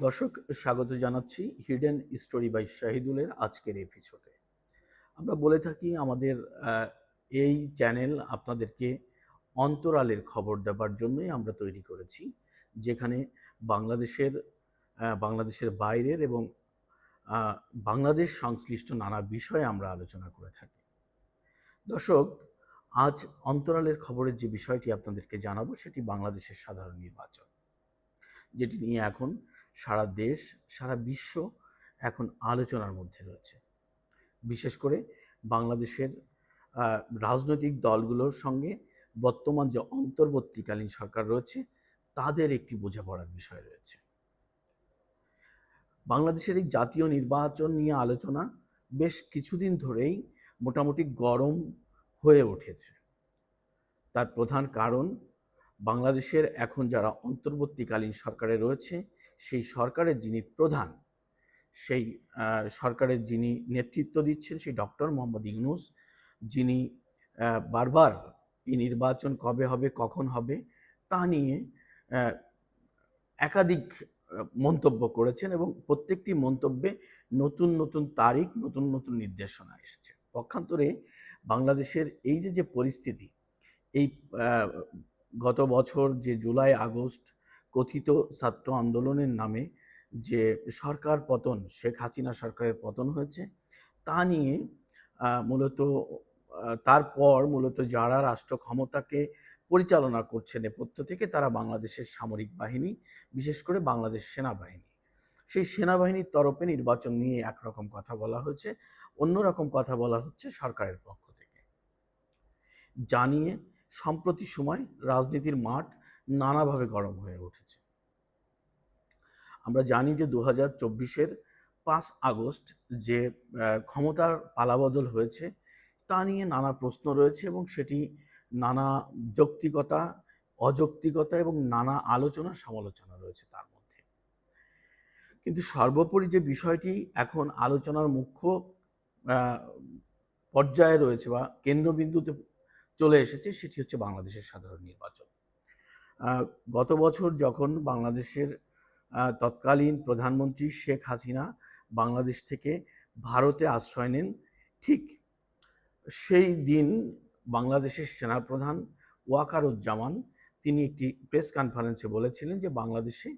দর্শক, স্বাগত জানাচ্ছি হিডেন স্টোরি বাই শাহিদুলের আজকের এপিসোডে। আমরা বলে থাকি আমাদের এই চ্যানেল আপনাদেরকে অন্তরালের খবর দেবার জন্যই আমরা তৈরি করেছি, যেখানে বাংলাদেশের বাইরের এবং বাংলাদেশ সংশ্লিষ্ট নানা বিষয়ে আমরা আলোচনা করে থাকি। দর্শক, আজ অন্তরালের খবরের যে বিষয়টি আপনাদেরকে জানাবো সেটি বাংলাদেশের সাধারণ নির্বাচন, যেটি নিয়ে এখন সারা দেশ, সারা বিশ্ব এখন আলোচনার মধ্যে রয়েছে। বিশেষ করে বাংলাদেশের রাজনৈতিক দলগুলোর সঙ্গে বর্তমান যে অন্তর্বর্তীকালীন সরকার রয়েছে তাদের একটি বোঝাপড়ার বিষয় রয়েছে। বাংলাদেশের এই জাতীয় নির্বাচন নিয়ে আলোচনা বেশ কিছুদিন ধরেই মোটামুটি গরম হয়ে উঠেছে। তার প্রধান কারণ, বাংলাদেশের এখন যারা অন্তর্বর্তীকালীন সরকারে রয়েছে সেই সরকারের যিনি প্রধান, সেই সরকারের যিনি নেতৃত্ব দিচ্ছেন সেই ডক্টর মোহাম্মদ ইউনূস, যিনি বারবার এই নির্বাচন কবে হবে, কখন হবে তা নিয়ে একাধিক মন্তব্য করেছেন এবং প্রত্যেকটি মন্তব্যে নতুন নতুন তারিখ, নতুন নতুন নির্দেশনা এসেছে। পক্ষান্তরে বাংলাদেশের এই যে পরিস্থিতি, এই গত বছর যে জুলাই আগস্ট কথিত ছাত্র আন্দোলনের নামে যে সরকার পতন, শেখ হাসিনা সরকারের পতন হয়েছে, তা নিয়ে তারপর মূলত যারা রাষ্ট্র ক্ষমতাকে পরিচালনা করছে নেপথ্য থেকে, তারা বাংলাদেশের সামরিক বাহিনী, বিশেষ করে বাংলাদেশ সেনাবাহিনী। সেই সেনাবাহিনীর তরফে নির্বাচন নিয়ে একরকম কথা বলা হয়েছে, অন্যরকম কথা বলা হচ্ছে সরকারের পক্ষ থেকে। জানিয়ে সম্প্রতি সময় রাজনীতির মাঠ নানাভাবে গরম হয়ে উঠেছে। আমরা জানি যে 2024-এর 5 আগস্ট যে ক্ষমতার পালাবদল হয়েছে তা নিয়ে নানা প্রশ্ন রয়েছে এবং সেটি নানা যৌক্তিকতা, অযৌক্তিকতা এবং নানা আলোচনা সমালোচনা রয়েছে তার মধ্যে। কিন্তু সর্বোপরি যে বিষয়টি এখন আলোচনার মুখ্য পর্যায়ে রয়েছে বা কেন্দ্রবিন্দুতে চলে এসেছে সেটি হচ্ছে বাংলাদেশের সাধারণ নির্বাচন। গত বছর যখন বাংলাদেশের তৎকালীন প্রধানমন্ত্রী শেখ হাসিনা বাংলাদেশ থেকে ভারতে আশ্রয় নেন, ঠিক সেই দিন বাংলাদেশের সেনাপ্রধান ওয়াকারুজ্জামান তিনি একটি প্রেস কনফারেন্সে বলেছিলেন যে বাংলাদেশে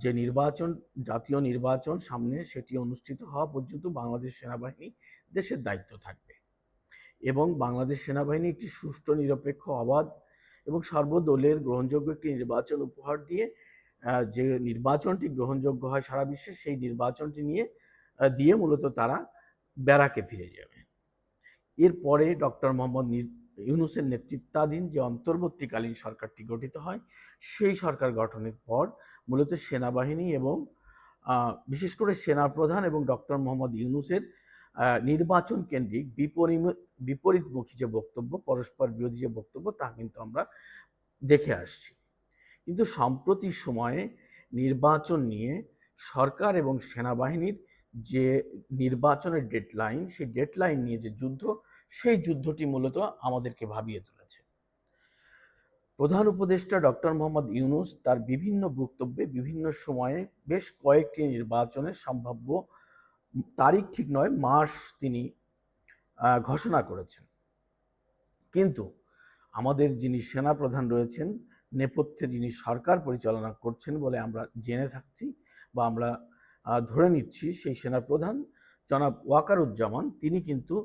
যে নির্বাচন, জাতীয় নির্বাচন সামনে, সেটি অনুষ্ঠিত হওয়া পর্যন্ত বাংলাদেশ সেনাবাহিনী দেশের দায়িত্ব থাকবে এবং বাংলাদেশ সেনাবাহিনী একটি সুষ্ঠু, নিরপেক্ষ, অবাধ এবং সর্বদলের গ্রহণযোগ্য একটি নির্বাচন উপহার দিয়ে যে নির্বাচনটি গ্রহণযোগ্য হয় সারা বিশ্বে, সেই নির্বাচনটি দিয়ে মূলত তারা ব্যারাকে ফিরে যাবে। এরপরে ডক্টর মোহাম্মদ ইউনূসের নেতৃত্বাধীন যে অন্তর্বর্তীকালীন সরকারটি গঠিত হয়, সেই সরকার গঠনের পর মূলত সেনাবাহিনী এবং বিশেষ করে সেনাপ্রধান এবং ডক্টর মোহাম্মদ ইউনূসের নির্বাচন কেন্দ্রিক বিপরীতমুখী যে বক্তব্য, পরস্পর বিরোধী যে বক্তব্য, তা কিন্তু আমরা দেখে আসছি। কিন্তু সম্প্রতি সময়ে নির্বাচন নিয়ে সরকার এবং সেনাবাহিনীর যে নির্বাচনের ডেডলাইন, সেই ডেডলাইন নিয়ে যে যুদ্ধ, সেই যুদ্ধটি মূলত আমাদেরকে ভাবিয়ে তুলেছে। প্রধান উপদেষ্টা ডক্টর মোহাম্মদ ইউনূস তার বিভিন্ন বক্তব্যে বিভিন্ন সময়ে বেশ কয়েকটি নির্বাচনের সম্ভাব্য তারিখ, ঠিক নয়, মাস তিনি ঘোষণা করেছেন। কিন্তু আমাদের যিনি সেনাপ্রধান রয়েছেন, নেপথ্যে যিনি সরকার পরিচালনা করছেন বলে আমরা জেনে থাকছি বা আমরা ধরে নিচ্ছি, সেই সেনাপ্রধান জনাব ওয়াকারুজ্জামান তিনি কিন্তু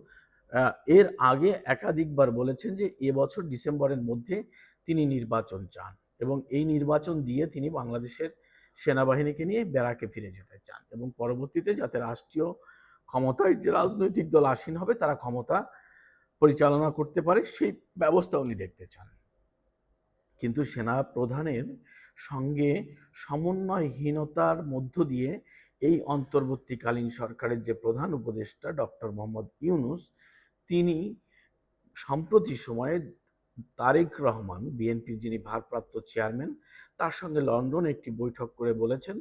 এর আগে একাধিকবার বলেছেন যে এবছর ডিসেম্বরের মধ্যে তিনি নির্বাচন চান এবং এই নির্বাচন দিয়ে তিনি বাংলাদেশের সেনাবাহিনীকে নিয়ে ব্যারাকে ফিরে যেতে চান এবং পরবর্তীতে যাতে রাষ্ট্রীয় ক্ষমতায় যে রাজনৈতিক দল আসীন হবে তারা ক্ষমতা পরিচালনা করতে পারে, সেই ব্যবস্থা উনি দেখতে চান। কিন্তু সেনা প্রধানের সঙ্গে সমন্বয়হীনতার মধ্য দিয়ে এই অন্তর্বর্তীকালীন সরকারের যে প্রধান উপদেষ্টা ডক্টর মোহাম্মদ ইউনূস, তিনি সম্প্রতি সময়ে তারেক রহমান, বিএনপির যিনি ভারপ্রাপ্ত চেয়ারম্যান, তার সঙ্গে লন্ডনে একটি বৈঠক করে বলেছেন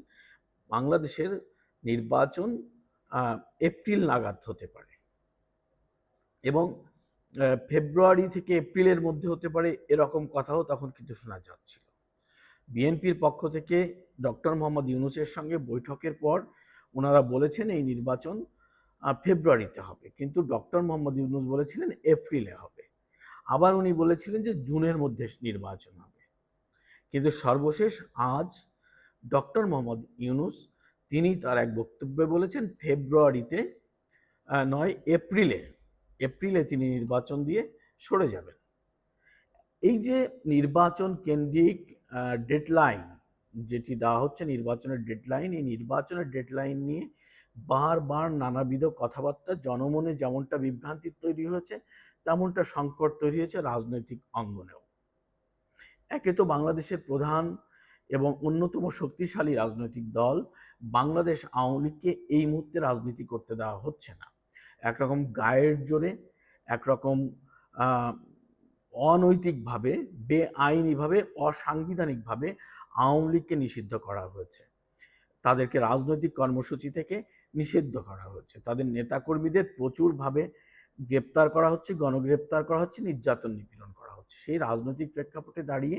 বাংলাদেশের নির্বাচন এপ্রিল নাগাদ হতে পারে এবং ফেব্রুয়ারি থেকে এপ্রিলের মধ্যে হতে পারে, এরকম কথাও তখন কিন্তু শোনা যাচ্ছিল। বিএনপির পক্ষ থেকে ডক্টর মোহাম্মদ ইউনূসের সঙ্গে বৈঠকের পর ওনারা বলেছেন এই নির্বাচন ফেব্রুয়ারিতে হবে, কিন্তু ডক্টর মোহাম্মদ ইউনূস বলেছিলেন এপ্রিলে হবে। আবার উনি বলেছিলেন যে জুনের মধ্যে নির্বাচন হবে। কিন্তু সর্বশেষ আজ ডক্টর মোহাম্মদ ইউনূস তিনি তার এক বক্তব্যে বলেছেন ফেব্রুয়ারিতে নয়, এপ্রিলে তিনি নির্বাচন দিয়ে সরে যাবেন। এই যে নির্বাচন কেন্দ্রিক ডেডলাইন যেটি দেওয়া হচ্ছে, নির্বাচনের ডেডলাইন, এই নির্বাচনের ডেডলাইন নিয়ে বারবার নানাবিধ কথাবার্তা, জনমনে যেমনটা বিভ্রান্তি তৈরি হয়েছে তেমনটা সংকট তৈরি হয়েছে রাজনৈতিক অঙ্গনেও। একে তো বাংলাদেশের প্রধান এবং অন্যতম শক্তিশালী রাজনৈতিক দল বাংলাদেশ আওয়ামী লীগকে এই মুহূর্তে রাজনীতি করতে দেওয়া হচ্ছে না। একরকম গায়ের জোরে, একরকম অনৈতিকভাবে, বেআইনিভাবে, অসাংবিধানিকভাবে আওয়ামী লীগকে নিষিদ্ধ করা হয়েছে। তাদেরকে রাজনৈতিক কর্মসূচি থেকে নিষিদ্ধ করা হয়েছে। তাদের নেতাকর্মীদের প্রচুরভাবে গ্রেপ্তার করা হচ্ছে, গণগ্রেপ্তার করা হচ্ছে, নির্যাতন নিপীড়ন করা হচ্ছে। সেই রাজনৈতিক প্রেক্ষাপটে দাঁড়িয়ে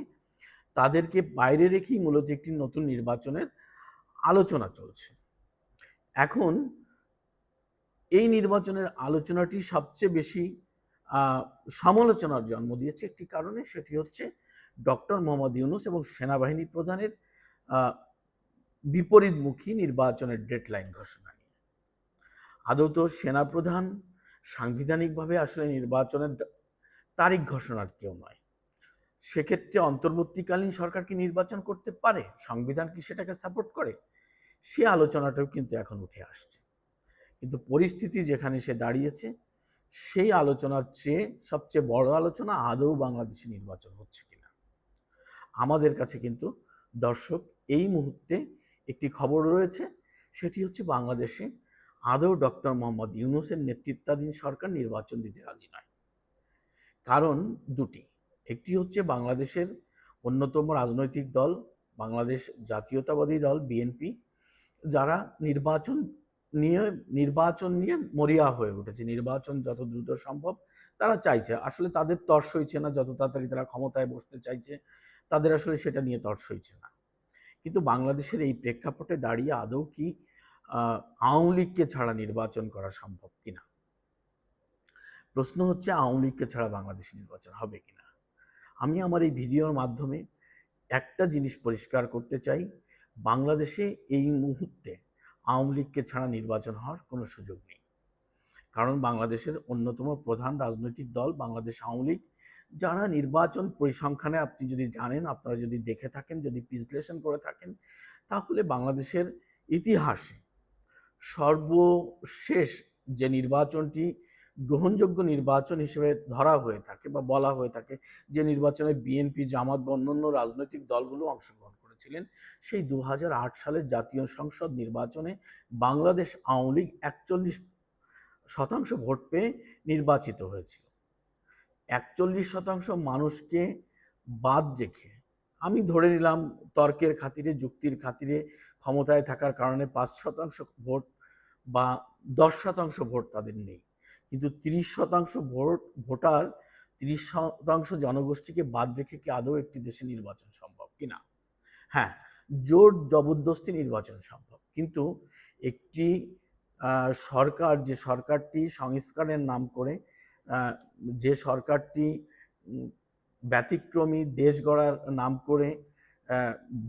তাদেরকে বাইরে রেখেই মূলত একটি নতুন নির্বাচনের আলোচনা চলছে। এখন এই নির্বাচনের আলোচনাটি সবচেয়ে বেশি সমালোচনার জন্ম দিয়েছে একটি কারণে, সেটি হচ্ছে ডক্টর মোহাম্মদ ইউনূস এবং সেনাবাহিনী প্রধানের বিপরীতমুখী নির্বাচনের ডেডলাইন ঘোষণা নিয়ে। আদৌ তো সেনাপ্রধান সাংবিধানিকভাবে আসলে নির্বাচনের তারিখ ঘোষণার কেউ নয়। সেক্ষেত্রে অন্তর্বর্তীকালীন সরকার কি নির্বাচন করতে পারে? সংবিধান কি সেটাকে সাপোর্ট করে? সে আলোচনাটাও কিন্তু এখন উঠে আসছে। কিন্তু পরিস্থিতি যেখানে সে দাঁড়িয়েছে, সেই আলোচনার চেয়ে সবচেয়ে বড় আলোচনা আদৌ বাংলাদেশে নির্বাচন হচ্ছে কিনা। আমাদের কাছে কিন্তু দর্শক এই মুহূর্তে একটি খবর রয়েছে, সেটি হচ্ছে বাংলাদেশে আদৌ ডক্টর মোহাম্মদ ইউনূসের নেতৃত্বাধীন সরকার নির্বাচন দিতে রাজি নয়। কারণ দুটি। একটি হচ্ছে বাংলাদেশের অন্যতম রাজনৈতিক দল বাংলাদেশ জাতীয়তাবাদী দল বিএনপি, যারা নির্বাচন নিয়ে মরিয়া হয়ে উঠেছে। নির্বাচন যত দ্রুত সম্ভব তারা চাইছে, আসলে তাদের তর্স হইছে না যত তাড়াতাড়ি তারা ক্ষমতায় বসতে চাইছে, তাদের আসলে সেটা নিয়ে তর্স হইছে না। কিন্তু বাংলাদেশের এই প্রেক্ষাপটে দাঁড়িয়ে আদৌ কি আওয়ামী লীগকে ছাড়া নির্বাচন করা সম্ভব কিনা? প্রশ্ন হচ্ছে আওয়ামী লীগকে ছাড়া বাংলাদেশে নির্বাচন হবে কিনা। আমি আমার এই ভিডিওর মাধ্যমে একটা জিনিস পরিষ্কার করতে চাই, বাংলাদেশে এই মুহূর্তে আওয়ামী লীগকে ছাড়া নির্বাচন হওয়ার কোনো সুযোগ নেই। কারণ বাংলাদেশের অন্যতম প্রধান রাজনৈতিক দল বাংলাদেশ আওয়ামী লীগ, যারা নির্বাচন পরিসংখ্যানে আপনি যদি জানেন, আপনারা যদি দেখে থাকেন, যদি বিশ্লেষণ করে থাকেন, তাহলে বাংলাদেশের ইতিহাসে সর্বশেষ যে নির্বাচনটি গ্রহণযোগ্য নির্বাচন হিসেবে ধরা হয়ে থাকে বা বলা হয়ে থাকে, যে নির্বাচনে বিএনপি, জামাত বা অন্যান্য রাজনৈতিক দলগুলো অংশগ্রহণ করেছিলেন, সেই 2008 সালের জাতীয় সংসদ নির্বাচনে বাংলাদেশ আওয়ামী লীগ 41% ভোট পেয়ে নির্বাচিত হয়েছিল। 41% মানুষকে বাদ রেখে, আমি ধরে নিলাম তর্কের খাতিরে, যুক্তির খাতিরে, ক্ষমতায় থাকার কারণে 5% ভোট বা 10% ভোট তাদের নেই, কিন্তু 30% ভোটার, 30% জনগোষ্ঠীকে বাদ রেখে কি আদৌ একটি দেশে নির্বাচন সম্ভব কিনা? হ্যাঁ, জোর জবরদস্তি নির্বাচন সম্ভব, কিন্তু একটি সরকার, যে সরকারটি সংস্কারের নাম করে, যে সরকারটি ব্যতিক্রমী দেশ গড়ার নাম করে,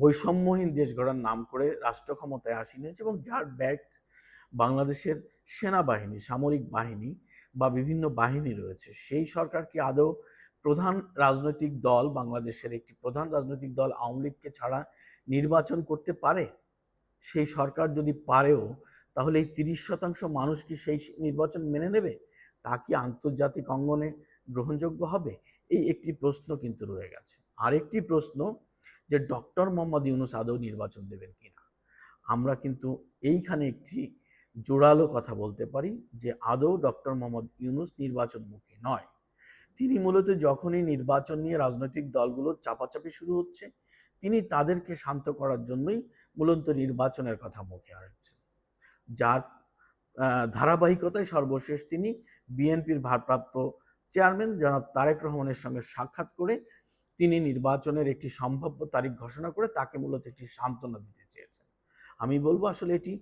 বৈষম্যহীন দেশ গড়ার নাম করে রাষ্ট্র ক্ষমতায় আসীন হয়েছে, এবং যার ব্যাগ বাংলাদেশের সেনাবাহিনী, সামরিক বাহিনী বা বিভিন্ন বাহিনী রয়েছে, সেই সরকার কি আদৌ প্রধান রাজনৈতিক দল, বাংলাদেশের একটি প্রধান রাজনৈতিক দল আওয়ামী লীগকে ছাড়া নির্বাচন করতে পারে? সেই সরকার যদি পারেও, তাহলে এই 30% মানুষ কি সেই নির্বাচন মেনে নেবে? তা কি আন্তর্জাতিক অঙ্গনে গ্রহণযোগ্য হবে? এই একটি প্রশ্ন কিন্তু রয়ে গেছে। আরেকটি প্রশ্ন, যে ডক্টর মোহাম্মদ ইউনূস আদৌ নির্বাচন দেবেন কিনা। আমরা কিন্তু এইখানে একটি জোরালো কথা বলতে পারি যে আদৌ ডক্টর মোহাম্মদ ইউনূস নির্বাচনমুখী নয়। তিনি মূলত যখনই নির্বাচন নিয়ে রাজনৈতিক দলগুলোর চাপাচাপি শুরু হচ্ছে, তিনি তাদেরকে শান্ত করার জন্যই মূলত নির্বাচনের কথা মুখে আসছেন, যার ধারাবাহিকতায় সর্বশেষ তিনি বিএনপির ভারপ্রাপ্ত চেয়ারম্যান জনাব তারেক রহমানের সঙ্গে সাক্ষাৎ করে তিনি নির্বাচনের একটি সম্ভাব্য তারিখ ঘোষণা করে তাকে মূলত একটি সান্ত্বনা দিতে চেয়েছেন। আমি বলবো আসলে এটি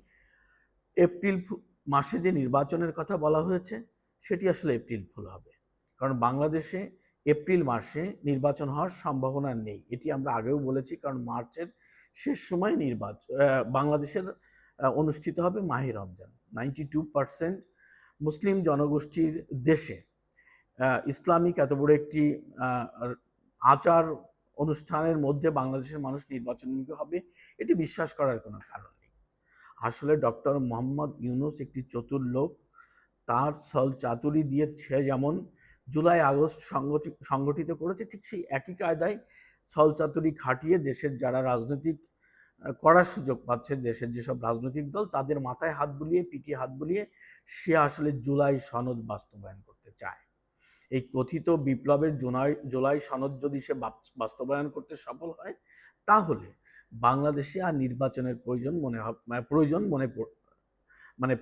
এপ্রিল মাসে যে নির্বাচনের কথা বলা হয়েছে সেটি আসলে এপ্রিল ফুল হবে, কারণ বাংলাদেশে এপ্রিল মাসে নির্বাচন হওয়ার সম্ভাবনা নেই। এটি আমরা আগেও বলেছি, কারণ মার্চের শেষ সময় নির্বাচন বাংলাদেশের অনুষ্ঠিত হবে মাহে রমজান। 92% মুসলিম জনগোষ্ঠীর দেশে ইসলামিক এত বড় একটি আচার অনুষ্ঠানের মধ্যে বাংলাদেশের মানুষ নির্বাচনমুখী হবে, এটি বিশ্বাস করার কোনো কারণ নেই। আসলে ডক্টর মোহাম্মদ ইউনূস একটি চতুর লোক। তার ছল চাতুরি দিয়ে সে যেমন জুলাই আগস্ট সংগঠিত করেছে, ঠিক সেই একই কায়দায় ছল চাতুরি খাটিয়ে দেশের যারা রাজনৈতিক করার সুযোগ পাচ্ছে, দেশের যেসব রাজনৈতিক দল, তাদের মাথায় হাত বুলিয়ে পিঠিয়ে হাত বুলিয়ে সে আসলে জুলাই সনদ বাস্তবায়ন করতে চায়। এই কথিত বিপ্লবের জুলাই সনদ যদি সে বাস্তবায়ন করতে সফল হয়, তাহলে বাংলাদেশে আর নির্বাচনের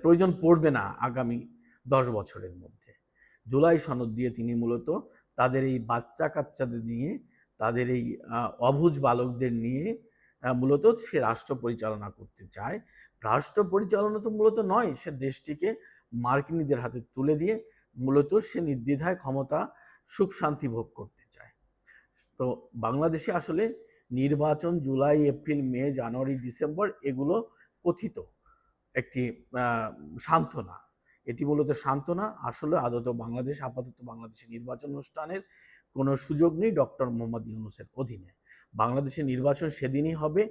প্রয়োজন পড়বে না আগামী 10 বছরের মধ্যে। জুলাই সনদ দিয়ে তিনি মূলত তাদের এই বাচ্চা কাচ্চাদের নিয়ে, তাদের এই অবুঝ বালকদের নিয়ে মূলত সে রাষ্ট্র পরিচালনা করতে চায়। রাষ্ট্র পরিচালনা তো মূলত নয়, সে দেশটিকে মার্কিনীদের হাতে তুলে দিয়ে মূলত সে নির্দ্বিধায় ক্ষমতা সুখ শান্তি ভোগ করতে চায়। তো বাংলাদেশে আসলে নির্বাচন জুলাই, এপ্রিল, মে, জানুয়ারি, ডিসেম্বর এগুলো কথিত একটি সান্ত্বনা। এটি মূলত সান্ত্বনা। আসলে আপাতত বাংলাদেশে নির্বাচন অনুষ্ঠানের কোনো সুযোগ নেই ডক্টর মোহাম্মদ ইউনূসের অধীনে। বাংলাদেশে নির্বাচন সেদিনই হবে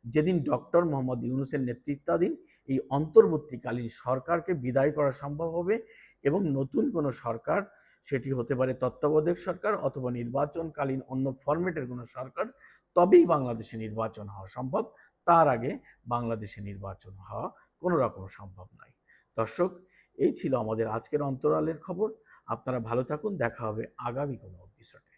যেদিন ডক্টর মোহাম্মদ ইউনূসের নেতৃত্বাধীন এই অন্তর্বর্তীকালীন সরকারকে বিদায় করা সম্ভব হবে এবং নতুন কোনো সরকার, সেটি হতে পারে তত্ত্বাবধায়ক সরকার অথবা নির্বাচনকালীন অন্য ফরম্যাটের কোনো সরকার, তবেই বাংলাদেশে নির্বাচন হওয়া সম্ভব। তার আগে বাংলাদেশে নির্বাচন হওয়া কোনো রকম সম্ভব নয়। দর্শক, এই ছিল আমাদের আজকের অন্তরালের খবর। আপনারা ভালো থাকুন, দেখা হবে আগামী কোনো এপিসোডে।